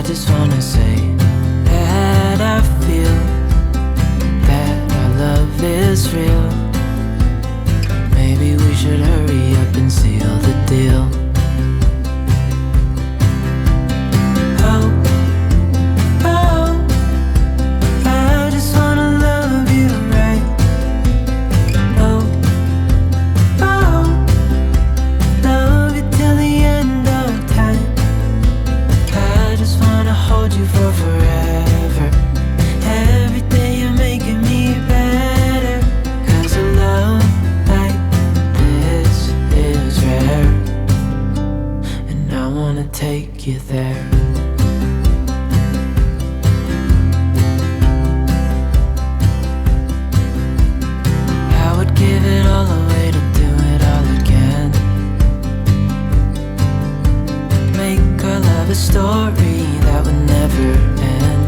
just wanna say that I feel that our love is real. Maybe we should hurry up and seal the deal. Oh, oh, I just wanna love you right. Oh, oh, love you till the end of time. I just wanna hold you for forever. Every day you're making me better. 'Cause a love like this is rare, and I wanna take you there. I would give it all away to do it all again. Make our love a story that would never end.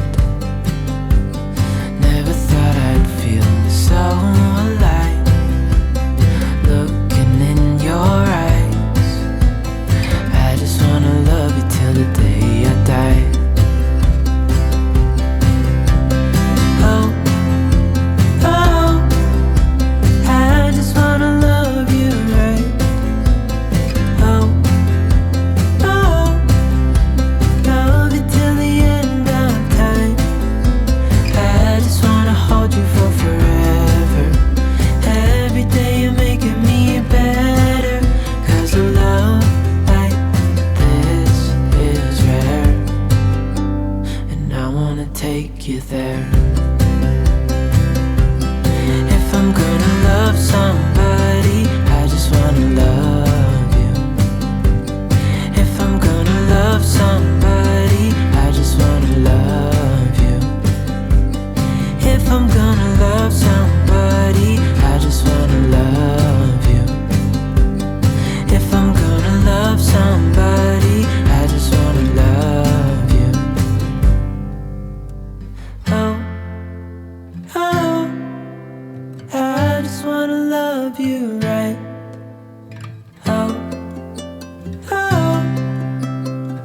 Never thought I'd feel so alive, looking in your eyes. I just wanna love you till the day I die. Oh, oh, I just wanna love you right. Oh, oh, love you till the end of time. I just wanna hold you for forever. Every day you're making me better. 'Cause a love like this is rare, and I wanna take you there. If I'm gonna love somebody, I just wanna love you. If I'm gonna love somebody, I just wanna love you. If I'm gonna love somebody, I just wanna love you. If I'm gonna love somebody, I just wanna love you. Oh, oh, I just wanna love you right. Oh, oh,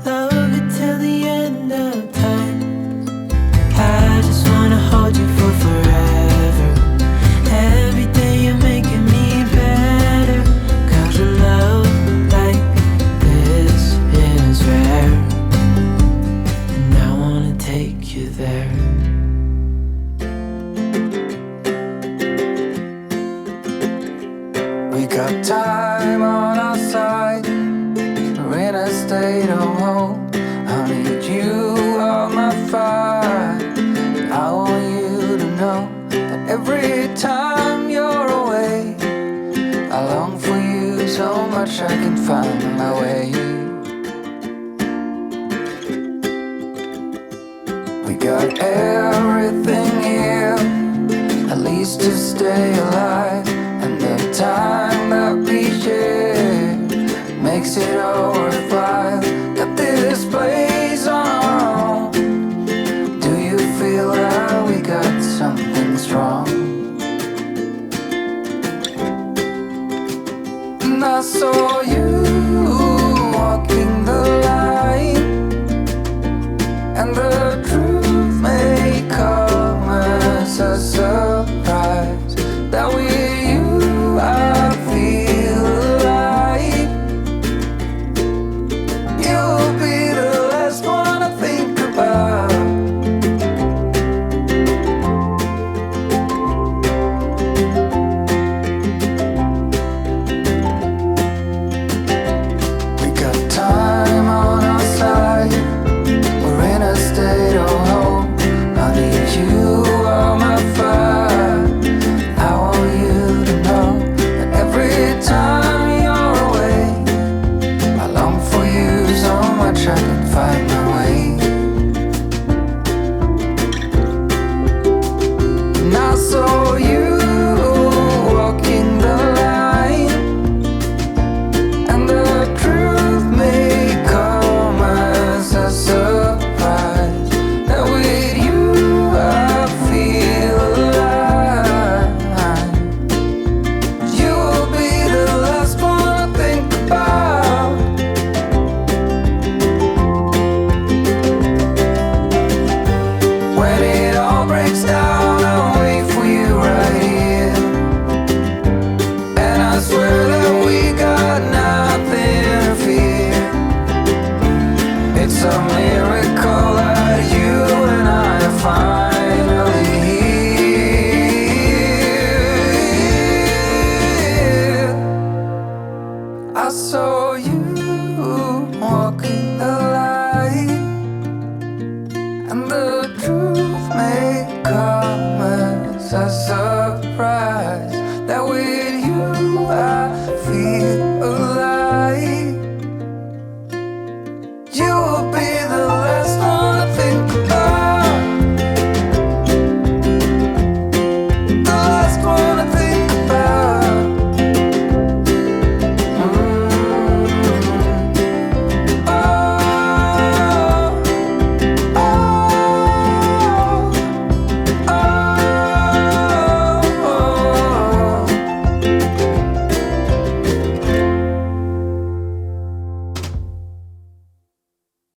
love you till the end of time. I just wanna hold you for forever. Every day you're making me better. 'Cause a love like this is rare, and I wanna take you there. We got time on our side. We're in a state of hope. I need you on my fire. I want you to know that every time you're away, I long for you so much I can find my way. We got everything here, at least to stay alive. And the time that we share makes it all worthwhile. Got this place on our own. Do you feel that we got something strong? And I saw you walking the line, and the truth may come as a surprise that with you I feel alive. You'll be the last one I think about. We got time on our side. We're in a state of hope. I need you on my fire. I want you to know that every time you're away, I long for you so much I can find my way. And I saw you walking the line, and the truth may come as a surprise that with you I feel alive. You'll be the last one I think about. It's a miracle that you and I have found.